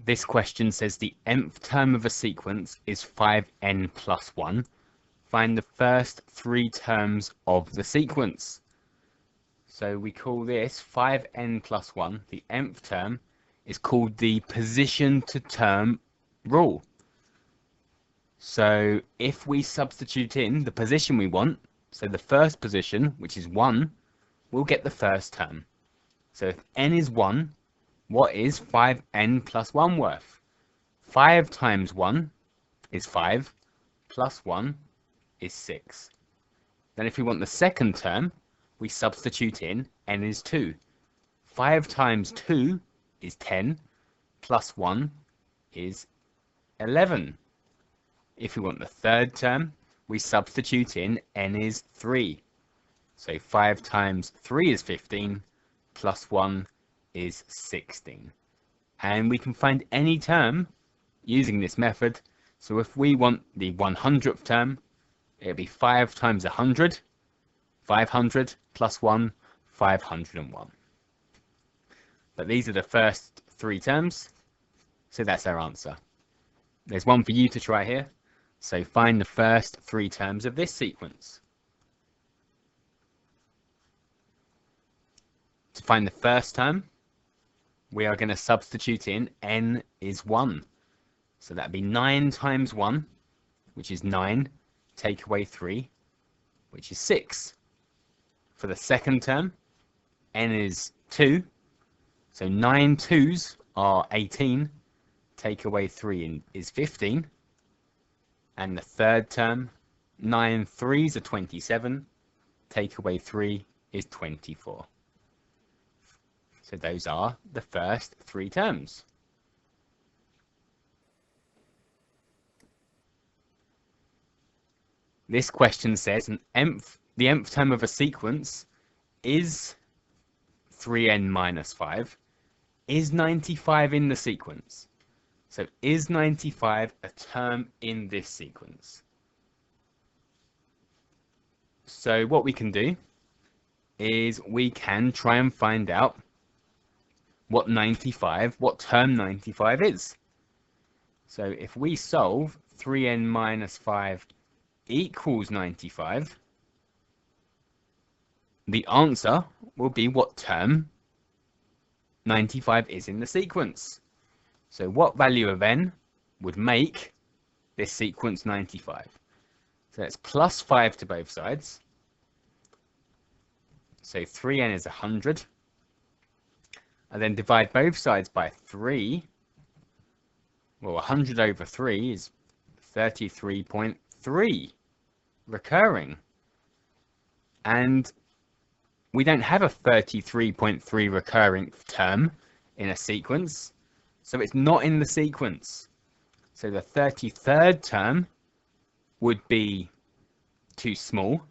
This question says the nth term of a sequence is 5n plus 1. Find the first 3 terms of the sequence. So we call this 5n plus 1, the nth term, is called the position to term rule. So if we substitute in the position we want, so the first position, which is 1, we'll get the first term. So if n is 1, what is 5n plus 1 worth? 5 times 1 is 5, plus 1 is 6. Then if we want the second term, we substitute in n is 2. 5 times 2 is 10, plus 1 is 11. If we want the third term, we substitute in n is 3. So 5 times 3 is 15, plus 1 is 16. And we can find any term using this method. So if we want the 100th term, it'll be 5 times 100, 500, plus 1, 501. But these are the first 3 terms, so that's our answer. There's one for you to try here. So find the first 3 terms of this sequence. To find the first term, we are going to substitute in n is 1. So that'd be 9 times 1, which is 9, take away 3, which is 6. For the second term, n is 2. So 9 2s are 18, take away 3 is 15. And the third term, 9 3s are 27, take away 3 is 24. So those are the first 3 terms. This question says the nth term of a sequence is 3n minus 5. Is 95 in the sequence? So is 95 a term in this sequence? So what we can do is we can try and find out what term 95 is. So if we solve 3n minus 5 equals 95, the answer will be what term 95 is in the sequence. So what value of n would make this sequence 95? So that's plus 5 to both sides. So 3n is 100. And then divide both sides by 3. Well, 100 over 3 is 33.3 recurring. And we don't have a 33.3 recurring term in a sequence, so it's not in the sequence. So the 33rd term would be too small,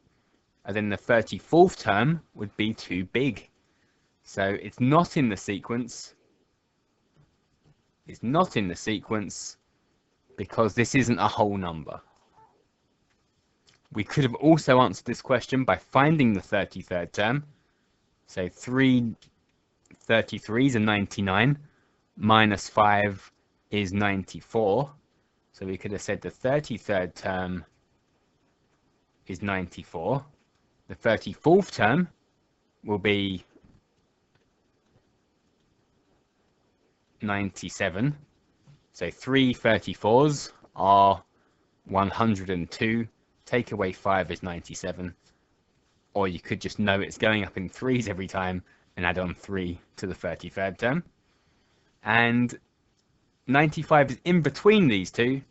and then the 34th term would be too big. So it's not in the sequence. It's not in the sequence because this isn't a whole number. We could have also answered this question by finding the 33rd term. So 3 33s are 99, minus 5 is 94. So we could have said the 33rd term is 94. The 34th term will be 97. So 3 34s are 102. Take away 5 is 97. Or you could just know it's going up in 3s every time and add on 3 to the 33rd term. And 95 is in between these two,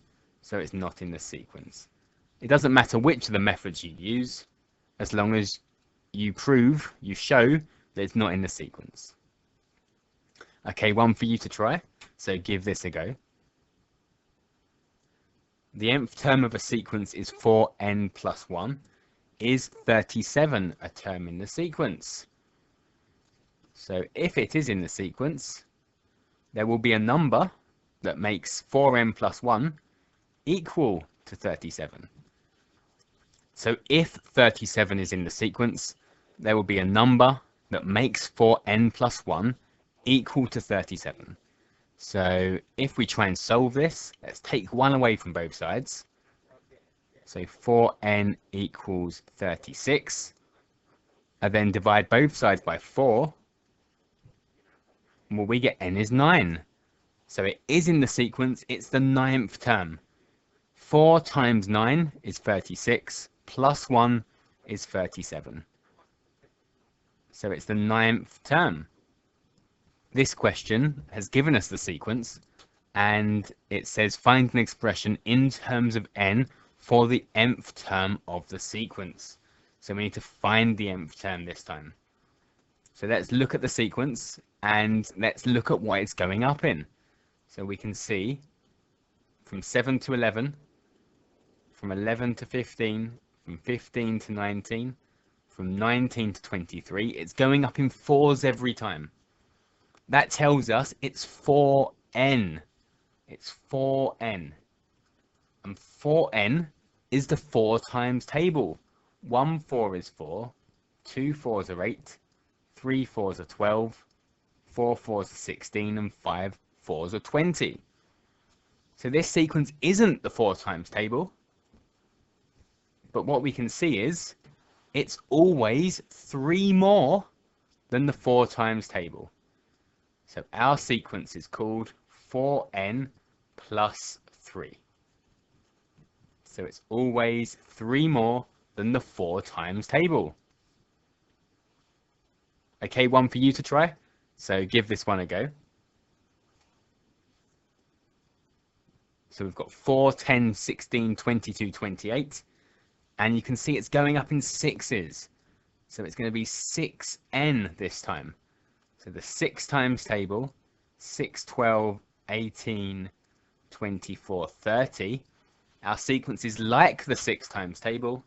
so it's not in the sequence. It doesn't matter which of the methods you use, as long as you show that it's not in the sequence. Okay, one for you to try, so give this a go. The nth term of a sequence is 4n plus 1. Is 37 a term in the sequence? So if it is in the sequence, there will be a number that makes 4n plus 1 equal to 37. So if 37 is in the sequence, there will be a number that makes 4n plus 1 equal to 37. So if we try and solve this, let's take 1 away from both sides. So 4n equals 36. And then divide both sides by 4. Well, we get n is 9. So it is in the sequence, it's the 9th term. 4 times 9 is 36, plus 1 is 37. So it's the 9th term. This question has given us the sequence, and it says find an expression in terms of n for the nth term of the sequence. So we need to find the nth term this time. So let's look at the sequence, and let's look at what it's going up in. So we can see from 7 to 11, from 11 to 15, from 15 to 19, from 19 to 23. It's going up in 4s every time. That tells us it's 4n. It's 4n. And 4n is the 4 times table. 1 4 is 4, 2 4s are 8, 3 4s are 12, 4 4s are 16, and 5 4s are 20. So this sequence isn't the 4 times table. But what we can see is it's always 3 more than the 4 times table. So our sequence is called 4n plus 3. So it's always 3 more than the 4 times table. Okay, one for you to try. So give this one a go. So we've got 4, 10, 16, 22, 28. And you can see it's going up in 6s. So it's going to be 6n this time. So the 6 times table, 6, 12, 18, 24, 30. Our sequence is like the 6 times table,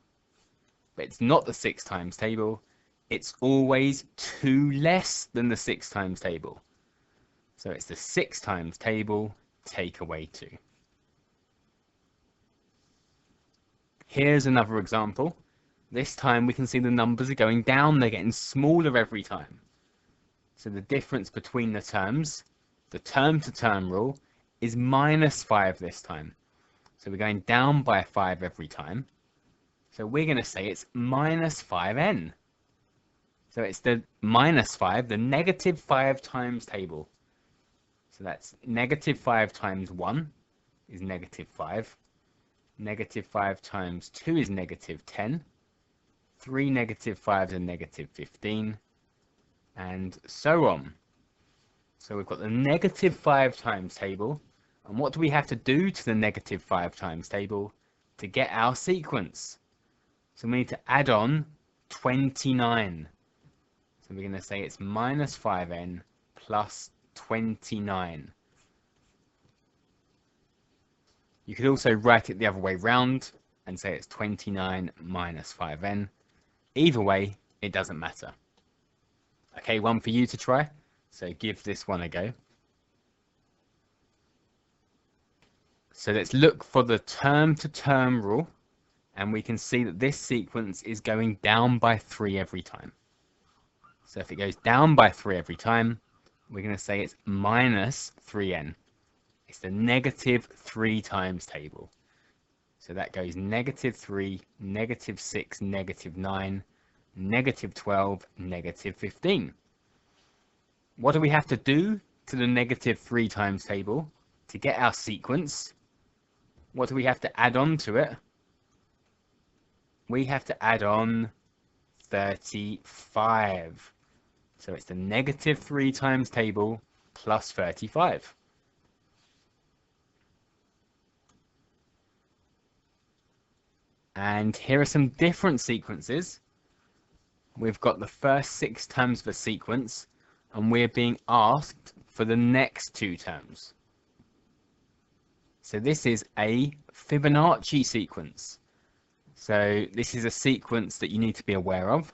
but it's not the 6 times table. It's always 2 less than the 6 times table. So it's the 6 times table, take away 2. Here's another example. This time we can see the numbers are going down. They're getting smaller every time. So the difference between the terms, the term-to-term rule, is -5 this time. So we're going down by 5 every time. So we're going to say it's -5n. So it's the -5, the -5 times table. So that's -5 times 1 is -5. -5 times 2 is -10. 3 -5s are -15. And so on. So we've got the -5 times table. And what do we have to do to the -5 times table to get our sequence? So we need to add on 29. So we're going to say it's -5n plus 29. You could also write it the other way round and say it's 29 minus 5n. Either way, it doesn't matter. Okay, one for you to try. So give this one a go. So let's look for the term-to-term rule. And we can see that this sequence is going down by 3 every time. So if it goes down by 3 every time, we're going to say it's -3n. It's the -3 times table. So that goes -3, -6, -9, -12, -15. What do we have to do to the -3 times table to get our sequence? What do we have to add on to it? We have to add on 35. So it's the -3 times table plus 35. And here are some different sequences. We've got the first 6 terms of the sequence, and we're being asked for the next 2 terms. So this is a Fibonacci sequence. So this is a sequence that you need to be aware of.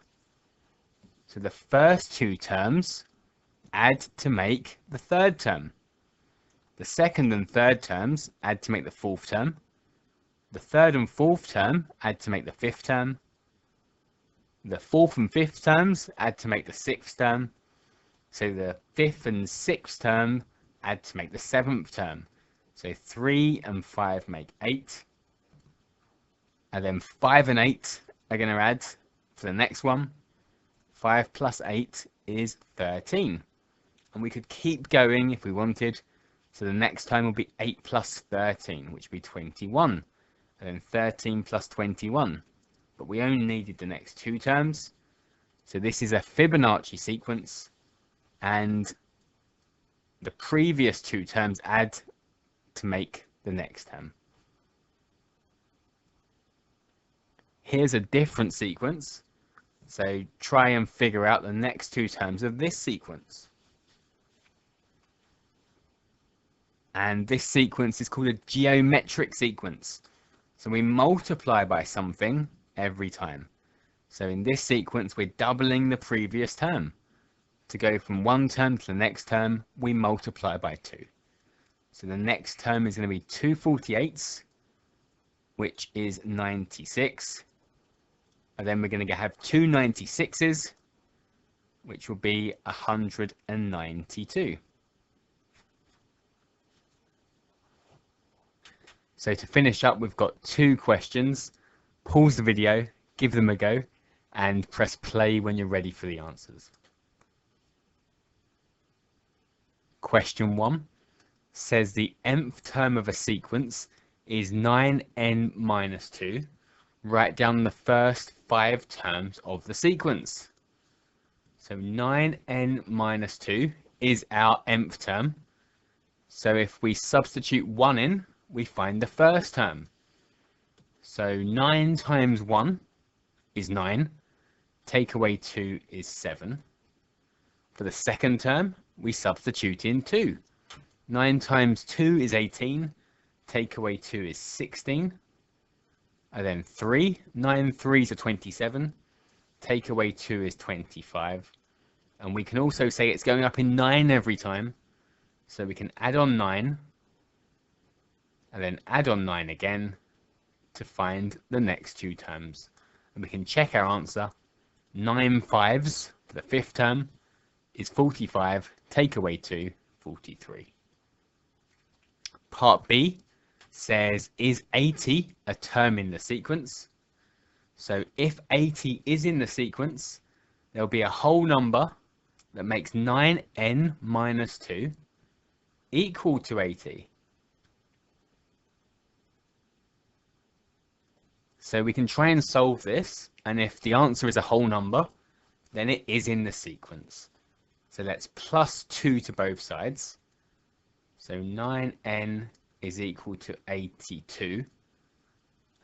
So the first 2 terms add to make the 3rd term. The 2nd and 3rd terms add to make the 4th term. The 3rd and 4th term add to make the 5th term. The 4th and 5th terms add to make the 6th term. So the 5th and 6th term add to make the 7th term. So 3 and 5 make 8. And then 5 and 8 are going to add for the next one. 5 plus 8 is 13. And we could keep going if we wanted. So the next time will be 8 plus 13, which would be 21. And then 13 plus 21. But we only needed the next 2 terms. So this is a Fibonacci sequence. And the previous 2 terms add to make the next term. Here's a different sequence. So try and figure out the next 2 terms of this sequence. And this sequence is called a geometric sequence. So we multiply by something every time. So in this sequence, we're doubling the previous term. To go from one term to the next term, we multiply by 2. So the next term is going to be 2 48ths, which is 96. And then we're going to have 2 96s, which will be 192. So to finish up, we've got 2 questions. Pause the video, give them a go, and press play when you're ready for the answers. Question 1 says the nth term of a sequence is 9n minus 2. Write down the first 5 terms of the sequence. So 9n minus 2 is our nth term. So if we substitute 1 in, we find the first term. So 9 times 1 is 9. Take away 2 is 7. For the second term, we substitute in 2. 9 times 2 is 18. Take away 2 is 16. And then 3. 9 3s are 27. Take away 2 is 25. And we can also say it's going up in 9 every time. So we can add on 9. And then add on 9 again to find the next 2 terms. And we can check our answer. 9 5s for the 5th term is 45. Take away 2, 43. Part B says, is 80 a term in the sequence? So if 80 is in the sequence, there'll be a whole number that makes 9n minus 2 equal to 80. So we can try and solve this, and if the answer is a whole number, then it is in the sequence. So let's plus 2 to both sides. So 9n is equal to 82.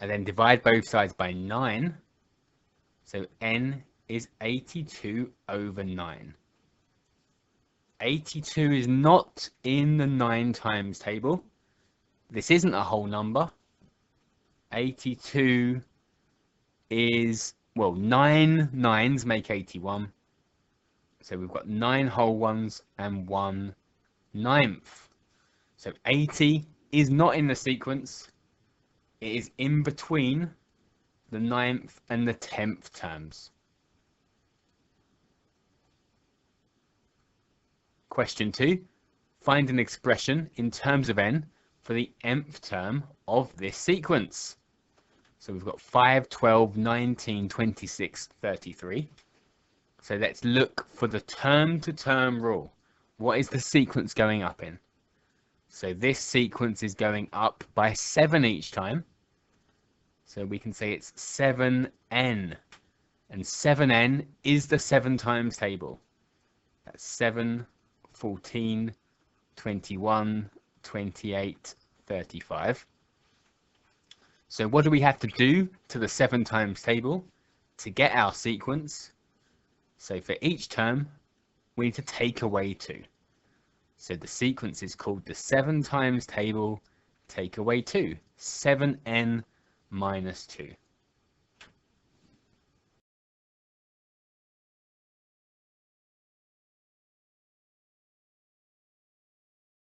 And then divide both sides by 9. So n is 82 over 9. 82 is not in the 9 times table. This isn't a whole number. 82 is, well, 9 9s make 81. So we've got 9 whole ones and 1 9th. So 80 is not in the sequence. It is in between the 9th and the 10th terms. Question 2. Find an expression in terms of n for the nth term of this sequence. So we've got 5, 12, 19, 26, 33. So let's look for the term-to-term rule. What is the sequence going up in? So this sequence is going up by 7 each time. So we can say it's 7n. And 7n is the 7 times table. That's 7, 14, 21, 28, 35. So what do we have to do to the 7 times table to get our sequence? So for each term, we need to take away 2. So the sequence is called the 7 times table, take away 2, 7n minus 2.